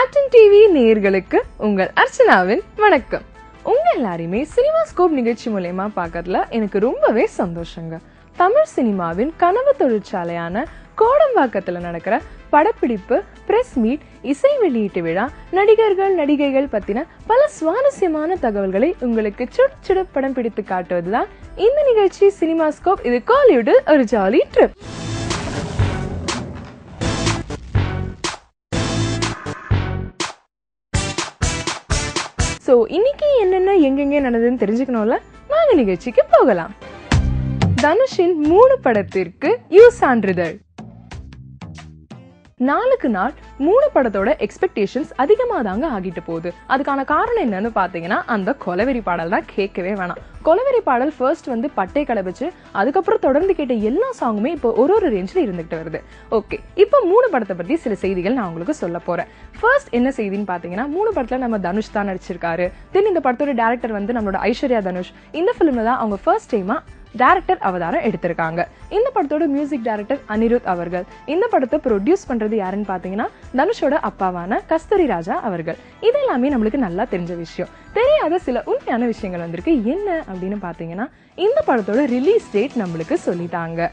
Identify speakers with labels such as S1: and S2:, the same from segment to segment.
S1: Captain TV நேயர்களுக்கு உங்கள் அர்ச்சனாவின் வணக்கம். உங்க எல்லாரையுமே சினிமாஸ்கோப் நிகழ்ச்சி மூலமா பார்க்கறதுல எனக்கு ரொம்பவே சந்தோஷங்க. தமிழ் சினிமாவின் கனவு தொழிற்சாலையான கோடம்பாக்கத்துல நடக்கிற படப்பிடிப்பு, பிரஸ் மீட், இசை வெளியீட்டு விழா, நடிகர்கள் பத்தின பல சுவாரஸ்யமான தகவல்களை உங்களுக்கு சுட படம் பிடித்து காட்டுவதுதான் இந்த நிகழ்ச்சி சினிமாஸ்கோப். இது காலிவுட்டில் ஒரு ஜாலி ட்ரிப். இன்னைக்கு என்னென்ன எங்கெங்க நடந்ததுன்னு தெரிஞ்சுக்கணும்ல, நாங்க நிகழ்ச்சிக்கு போகலாம். தனுஷின் 3 படத்திற்கு சான்றிதழ். நாளுக்கு நாள் 3 படத்தோட எக்ஸ்பெக்டேஷன்ஸ் அதிகமா தாங்க ஆகிட்டு போகுது. அதுக்கான காரணம் என்னன்னு பாத்தீங்கன்னா, அந்த கொலவெறி பாடல் தான் கேட்கவே வேணாம். கொலவெறி பாடல் ஃபர்ஸ்ட் பட்டை கிளப்பிச்சு, அதுக்கப்புறம் தொடர்ந்து கேட்ட எல்லா சாங்குமே இப்போ ஒரு ரேஞ்சில் இருந்துகிட்டு வருது. ஓகே, இப்போ 3 படத்தை பத்தி சில செய்திகள் நான் உங்களுக்கு சொல்ல போறேன். ஃபர்ஸ்ட் என்ன செய்தின்னு பாத்தீங்கன்னா, 3 படத்துல நம்ம தனுஷ் தான் நடிச்சிருக்காரு. தென் இந்த படத்தோட டைரக்டர் நம்மளோட ஐஸ்வர்யா தனுஷ். இந்த பிலிம்ல தான் அவங்க ஃபர்ஸ்ட் டைமா டைரக்டர் அவதாரம் எடுத்திருக்காங்க. இந்த படத்தோட மியூசிக் டைரக்டர் அனிருத் அவர்கள். இந்த படத்தை ப்ரொடியூஸ் பண்றது யாருன்னு பாத்தீங்கன்னா, தனுஷோட அப்பாவான கஸ்தூரி ராஜா அவர்கள். இது எல்லாமே நம்மளுக்கு நல்லா தெரிஞ்ச விஷயம். தெரியாத சில உண்மையான விஷயங்கள் வந்திருக்கு. என்ன அப்படின்னு பாத்தீங்கன்னா, இந்த படத்தோட ரிலீஸ் டேட் நம்மளுக்கு சொல்லிட்டாங்க.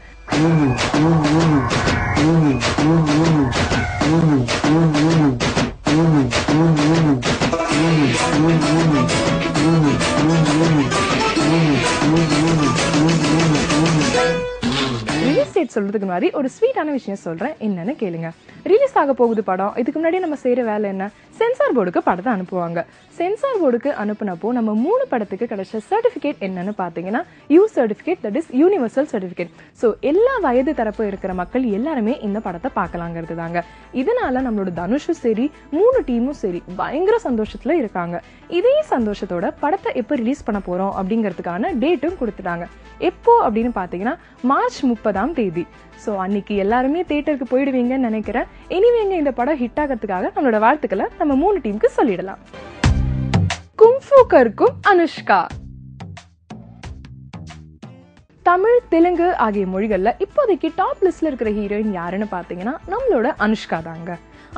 S1: ரிலீஸ் டேட் சொல்றதுக்கு முன்னாடி ஒரு ஸ்வீட்டான விஷயம் சொல்றேன், என்னன்னு கேளுங்க. ரிலீஸ் ஆக போகுது படம். இதுக்கு முன்னாடி நம்ம செய்யற வேலை என்ன? சென்சார் போர்டுக்கு படத்தை அனுப்புவாங்க. சென்சார் போர்டுக்கு அனுப்புனப்போ நம்ம 3 படத்துக்கு கிடைச்ச சர்டிபிகேட் என்னன்னு பாத்தீங்கன்னா, you certificate, that is universal certificate. So எல்லா வயது தரப்பு இருக்கிற மக்கள் எல்லாருமே இந்த படத்தை பார்க்கலாங்கிறது தாங்க. இதனால நம்மளோட தனுஷும் சரி, 3 டீமும் சரி பயங்கர சந்தோஷத்துல இருக்காங்க. இதே சந்தோஷத்தோட படத்தை எப்போ ரிலீஸ் பண்ண போறோம் அப்படிங்கிறதுக்கான டேட்டும் கொடுத்துட்டாங்க. எப்போ அப்படின்னு பாத்தீங்கன்னா, மார்ச் 30ஆம் தேதி. ஸோ அன்னைக்கு எல்லாருமே தியேட்டருக்கு போயிடுவீங்கன்னு நினைக்கிறேன். இனிமேங்க இந்த படம் ஹிட் ஆகிறதுக்காக நம்மளோட வாழ்த்துக்களை நம்ம 3 டீமுக்கு சொல்லிடலாம். குங்ஃபூ கற்கும் அனுஷ்கா. தமிழ், தெலுங்கு ஆகிய மொழிகள்ல இப்போதைக்கு டாப் லிஸ்ட்ல இருக்கிற ஹீரோயின் யாருன்னு பாத்தீங்கன்னா, நம்மளோட அனுஷ்கா தாங்க.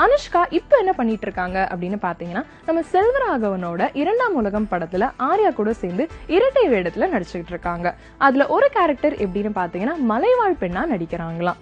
S1: அனுஷ்கா இப்ப என்ன பண்ணிட்டு இருக்காங்க அப்படின்னு பாத்தீங்கன்னா, நம்ம செல்வராகவனோட 2ஆம் உலகம் படத்துல ஆர்யா கூட சேர்ந்து இரட்டை வேடத்துல நடிச்சுக்கிட்டு இருக்காங்க. அதுல ஒரு கேரக்டர் எப்படின்னு பாத்தீங்கன்னா, மலைவாழ் பெண்ணா நடிக்கிறாங்களாம்.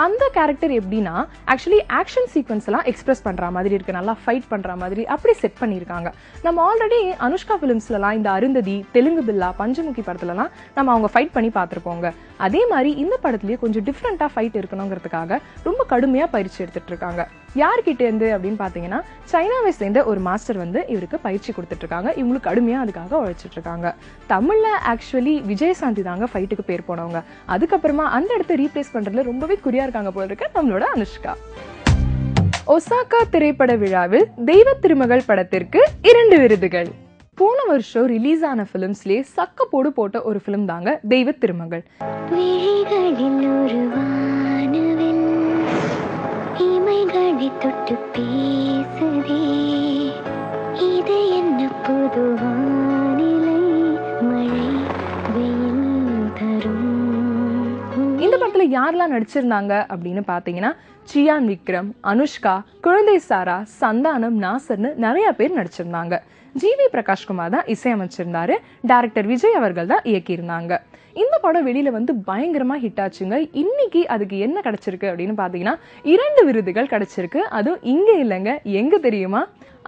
S1: அந்த கேரக்டர் எப்படின்னா, ஆக்சுவலி ஆக்ஷன் சீக்வன்ஸ் எல்லாம் எக்ஸ்பிரஸ் பண்ற மாதிரி இருக்கு, நல்லா ஃபைட் பண்ற மாதிரி அப்படி செட் பண்ணிருக்காங்க. நம்ம ஆல்ரெடி அனுஷ்கா பிலிம்ஸ்லாம் இந்த அருந்ததி, தெலுங்கு பில்லா, பஞ்சமுகி படத்துலலாம் நம்ம அவங்க ஃபைட் பண்ணி பார்த்திருப்போங்க. அதே மாதிரி இந்த படத்துலயே கொஞ்சம் டிஃப்ரெண்டா ஃபைட் இருக்கணுங்கிறதுக்காக ரொம்ப கடுமையா பயிற்சி எடுத்துட்டு இருக்காங்க. யார்கிட்ட இருந்து அப்படின்னு பாத்தீங்கன்னா, சைனாவை சேர்ந்த ஒரு மாஸ்டர் இவருக்கு பயிற்சி கொடுத்துட்டு இருக்காங்க. இவங்களுக்கு கடுமையா அதுக்காக உழைச்சிட்டு இருக்காங்க. தமிழ்ல ஆக்சுவலி விஜயசாந்தி தாங்க ஃபைட்டுக்கு பேர் போனவங்க. அதுக்கப்புறமா அந்த இடத்தை ரீப்ளேஸ் பண்றதுல ரொம்பவே குறியா இருக்காங்க போல இருக்க நம்மளோட அனுஷ்கா. ஒசாகா திரைப்பட விழாவில் தெய்வ திருமகள் படத்திற்கு 2 விருதுகள். போன வருஷம் ரிலீஸ் ஆன பிலிம்ஸ்லயே சக்கப்போடு போட்ட ஒரு பிலிம் தாங்க தெய்வ திருமகள். இந்த படத்துல யாரெல்லாம் நடிச்சிருந்தாங்க அப்படின்னு பாத்தீங்கன்னா, சியான் விக்ரம், அனுஷ்கா, குழந்தை சாரா, சந்தானம், நாசர்னு நிறைய பேர் நடிச்சிருந்தாங்க. ஜிவி பிரகாஷ்குமார் தான் இசையமைச்சிருந்தாரு. டைரக்டர் விஜய் அவர்கள் தான் இயக்கியிருந்தாங்க. இந்த படம் வெளியில பயங்கரமா ஹிட் ஆச்சுங்க. இன்னைக்கு அதுக்கு என்ன கிடைச்சிருக்கு அப்படின்னு பாத்தீங்கன்னா, 2 விருதுகள் கிடைச்சிருக்கு. அதுவும் இங்க இல்லைங்க, எங்க தெரியுமா?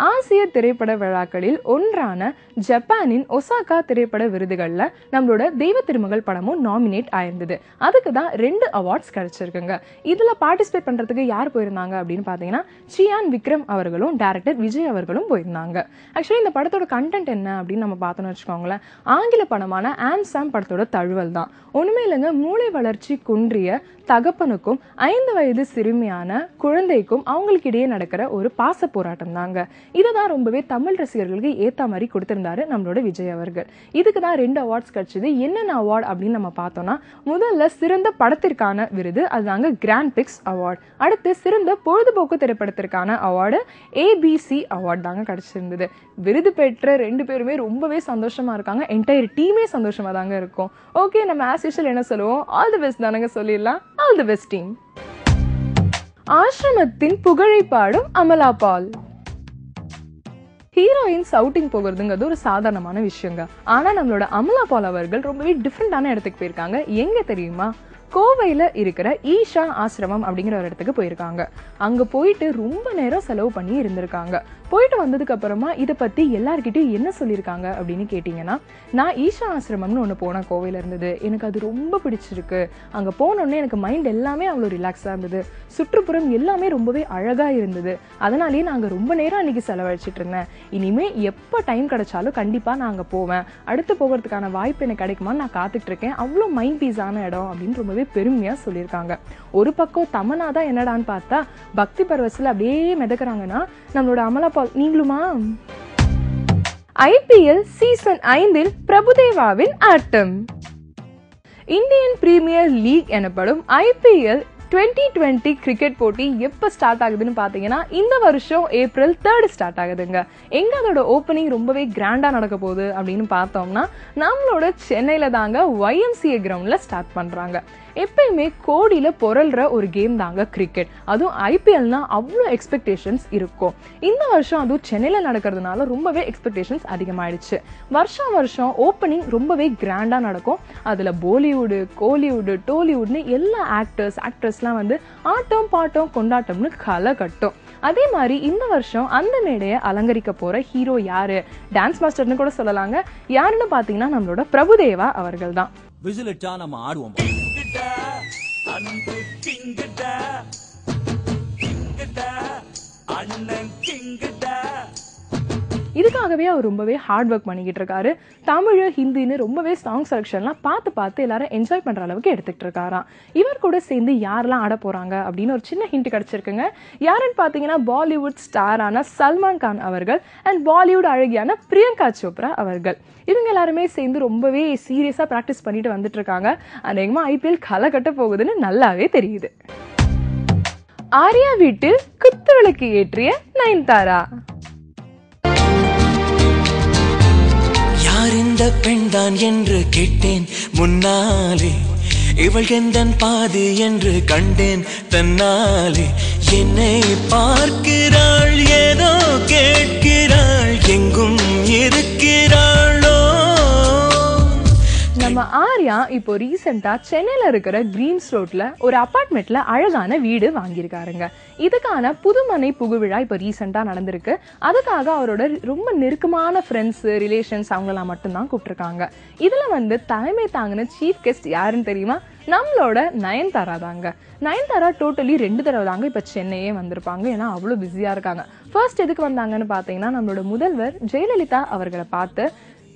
S1: ஆசிய திரைப்பட விழாக்களில் ஒன்றான ஜப்பானின் ஒசாகா திரைப்பட விருதுகள்ல நம்மளோட தெய்வ திருமகள் படமும் நாமினேட் ஆயிருந்தது. அதுக்கு தான் 2 அவார்ட்ஸ் கிடைச்சிருக்குங்க. இதுல பார்ட்டிசிபேட் பண்றதுக்கு யார் போயிருந்தாங்க அப்படின்னு பாத்தீங்கன்னா, சியான் விக்ரம் அவர்களும் டைரக்டர் விஜய் அவர்களும் போயிருந்தாங்க. ஆக்சுவலி இந்த படத்தோட கண்டென்ட் என்ன அப்படின்னு நம்ம பார்த்தோம்னு வச்சுக்கோங்களேன், ஆங்கில படமான ஆம்சாம் படத்தோட தழுவல் தான். ஒண்ணுமே இல்லைங்க, மூளை வளர்ச்சி குன்றிய தகப்பனுக்கும் 5 வயது சிறுமியான குழந்தைக்கும் அவங்களுக்கு இடையே நடக்கிற ஒரு பாச போராட்டம் தாங்க. இதுதான் ரொம்பவே தமிழ் ரசிகர்களுக்கு ஏத்த மாதிரி கொடுத்திருந்தாரு நம்மளோட விஜய் அவர்கள். இதுக்கு தான் 2 அவார்ட்ஸ் கிடைச்சது. என்னென்ன அவார்ட் அப்படின்னு நம்ம பார்த்தோம்னா, முதல்ல சிறந்த படத்திற்கான விருது, அதுதாங்க கிராண்ட் பிக்ஸ் அவார்ட். அடுத்து சிறந்த பொழுதுபோக்கு திரைப்படத்திற்கான அவார்டு ABC அவார்ட் தாங்க கிடைச்சிருந்தது. விருது பெற்ற 2 பேருமே ரொம்பவே சந்தோஷமா இருக்காங்க. என்டையர் டீமே சந்தோஷமா தாங்க இருக்கும். ஓகே, நம்ம ஆஸ் யூசுவல் என்ன சொல்லுவோம், ஆல் தி பெஸ்ட் தானங்க சொல்லிடலாம். All the best team. ஆசிரமத்தின் புகழை பாடும் அமலா பால். ஹீரோயின் அவுட்டிங் போகிறதுங்கிறது ஒரு சாதாரணமான விஷயங்க. ஆனா நம்மளோட அமலா பால் அவர்கள் ரொம்பவே டிஃப்ரெண்டான இடத்துக்கு போயிருக்காங்க. எங்க தெரியுமா? கோவையில இருக்கிற ஈஷா ஆசிரமம் அப்படிங்கிற ஒரு இடத்துக்கு போயிருக்காங்க. அங்க போயிட்டு ரொம்ப நேரம் செலவு பண்ணி இருந்திருக்காங்க. போயிட்டு வந்ததுக்கு அப்புறமா இதை பத்தி எல்லார்கிட்டையும் என்ன சொல்லியிருக்காங்க அப்படின்னு கேட்டீங்கன்னா, நான் ஈஷா ஆசிரமம்னு ஒன்று போனேன், கோவையில இருந்தது. எனக்கு அது ரொம்ப பிடிச்சிருக்கு. அங்க போனோடனே எனக்கு மைண்ட் எல்லாமே அவ்வளோ ரிலாக்ஸா இருந்தது. சுற்றுப்புறம் எல்லாமே ரொம்பவே அழகா இருந்தது. அதனாலேயே நாங்கள் ரொம்ப நேரம் அன்னைக்கு செலவழிச்சிட்டு இருந்தேன். இனிமே எப்போ டைம் கிடைச்சாலும் கண்டிப்பா நான் அங்கே போவேன். அடுத்து போகிறதுக்கான வாய்ப்பு எனக்கு கிடைக்குமான்னு நான் காத்துட்டு இருக்கேன். அவ்வளோ மைண்ட் பீஸான இடம் அப்படின்னு ரொம்பவே பெருமையா சொல்லியிருக்காங்க. ஒரு பக்கம் தமன்னா தான் என்னடான்னு பார்த்தா பக்தி பரவசில் அப்படியே மிதக்குறாங்கன்னா நம்மளோட அமலா பால் நீங்களுமா? IPL சீசன் 5 பிரபுதேவாவின் ஆட்டம். இந்தியன் பிரீமியர் லீக் எனப்படும் IPL 2020 கிரிக்கெட் போட்டி எப்ப ஸ்டார்ட் ஆகுதுன்னு பாத்தீங்கன்னா இந்த வருஷம் April 3 ஸ்டார்ட் ஆகுதுங்க. எங்க அதோட ஓப்பனிங் ரொம்பவே கிராண்டா நடக்க போகுது அப்படின்னு பார்த்தோம்னா நம்மளோட சென்னையில தாங்க YMCA கிரவுண்ட்ல ஸ்டார்ட் பண்றாங்க. எப்பயுமே கோடியில பொருள்ற ஒரு கேம் தாங்க கிரிக்கெட். அதுவும் IPLனா அவ்வளோ எக்ஸ்பெக்டேஷன்ஸ் இருக்கும். இந்த வருஷம் அதுவும் சென்னையில நடக்கிறதுனால ரொம்பவே எக்ஸ்பெக்டேஷன்ஸ் அதிகமாயிடுச்சு. வருஷம் ஓப்பனிங் ரொம்பவே கிராண்டா நடக்கும். அதுல பாலிவுட், கோலிவுட், டோலிவுட்னு எல்லா ஆக்ட்ரஸ்லாம் வந்து ஆட்டம் பாட்டம் கொண்டாட்டம்னு களை கட்டும். அதே மாதிரி இந்த வருஷம் அந்த மேடையை அலங்கரிக்க போற ஹீரோ யாரு, டான்ஸ் மாஸ்டர்னு கூட சொல்லலாங்க. யாருன்னு பாத்தீங்கன்னா நம்மளோட பிரபுதேவா அவர்கள் தான்.
S2: விசிலட்டா நம்ம ஆடுவோம்.
S1: இதுக்காகவே அவர் ரொம்பவே ஹார்ட் ஒர்க் பண்ணிக்கிட்டு இருக்காரு. தமிழ், ஹிந்தின்னு ரொம்பவே சாங் செலக்ஷன்லாம் பார்த்து எல்லாரும் என்ஜாய் பண்ற அளவுக்கு எடுத்துக்கிட்டு இருக்காராம். இவர் கூட சேர்ந்து யாரெல்லாம் ஆட போறாங்க அப்படின்னு ஒரு சின்ன ஹிண்ட் கிடைச்சிருக்குங்க. யாருன்னு பார்த்தீங்கன்னா பாலிவுட் ஸ்டாரான சல்மான் கான் அவர்கள் அண்ட் பாலிவுட் அழகியான பிரியங்கா சோப்ரா அவர்கள். இவங்க எல்லாருமே சேர்ந்து ரொம்பவே சீரியஸா பிராக்டிஸ் பண்ணிட்டு வந்துட்டு இருக்காங்க. அநேகமா IPL களை கட்ட போகுதுன்னு நல்லாவே தெரியுது. ஆர்யா வீட்டில் குத்து விளக்கு ஏற்றிய நயன்தாரா.
S3: யார் இந்த பெண்தான் என்று கேட்டேன் முன்னாலே, இவள் எந்தன் பாதி என்று கண்டேன் தன்னாலே. என்னை பார்க்கிறாள், ஏதோ கேட்கிறாள், எங்கும் இருக்கிறாளோ.
S1: நம்ம ஆர்யா இப்போ ரீசெண்டா சென்னையில இருக்கிற கிரீன்ஸ் ரோட்ல ஒரு அபார்ட்மெண்ட்ல அழகான வீடு வாங்கியிருக்காருங்க. இதுக்கான புதுமனை புகுவிழா இப்போ ரீசெண்டா நடந்திருக்கு. அதுக்காக அவரோட ரொம்ப நெருக்கமான ஃப்ரெண்ட்ஸ், ரிலேஷன்ஸ் அவங்களெல்லாம் மட்டும்தான் கூப்பிட்டுருக்காங்க. இதுல வந்து தலைமை தாங்கின சீஃப் கெஸ்ட் யாருன்னு தெரியுமா? நம்மளோட நயன்தாரா தாங்க. நயன்தாரா டோட்டலி 2 தடவை தாங்க இப்போ சென்னையே வந்திருப்பாங்க. ஏன்னா அவ்வளோ பிஸியா இருக்காங்க. ஃபர்ஸ்ட் எதுக்கு வந்தாங்கன்னு பார்த்தீங்கன்னா நம்மளோட முதல்வர் ஜெயலலிதா அவர்களை பார்த்து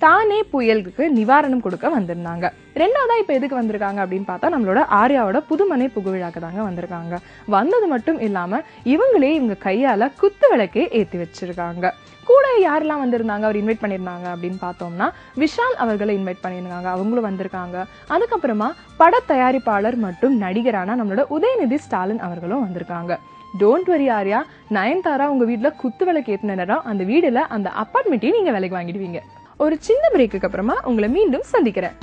S1: தானே புயலுக்கு நிவாரணம் கொடுக்க வந்திருந்தாங்க. 2வதா இப்ப எதுக்கு வந்திருக்காங்க அப்படின்னு பார்த்தா நம்மளோட ஆர்யாவோட புதுமனை புகுவிழாக்கு தாங்க வந்திருக்காங்க. வந்தது மட்டும் இல்லாம இவங்க கையால குத்து விளக்கே ஏத்தி வச்சிருக்காங்க. கூட யாரெல்லாம் வந்திருந்தாங்க, அவர் இன்வைட் பண்ணியிருந்தாங்க அப்படின்னு பார்த்தோம்னா விஷால் அவர்களை இன்வைட் பண்ணியிருந்தாங்க, அவங்களும் வந்திருக்காங்க. அதுக்கப்புறமா பட தயாரிப்பாளர் மற்றும் நடிகரான நம்மளோட உதயநிதி ஸ்டாலின் அவர்களும் வந்திருக்காங்க. டோன்ட் வரி ஆர்யா, நயன்தாரா உங்க வீட்டுல குத்து விளக்கு ஏற்றின நேரம் அந்த வீடுல அந்த அபார்ட்மெண்ட்டையும் நீங்க விலைக்கு வாங்கிடுவீங்க. ஒரு சின்ன பிரேக்குக்கு அப்புறமா உங்களை மீண்டும் சந்திக்கிறேன்.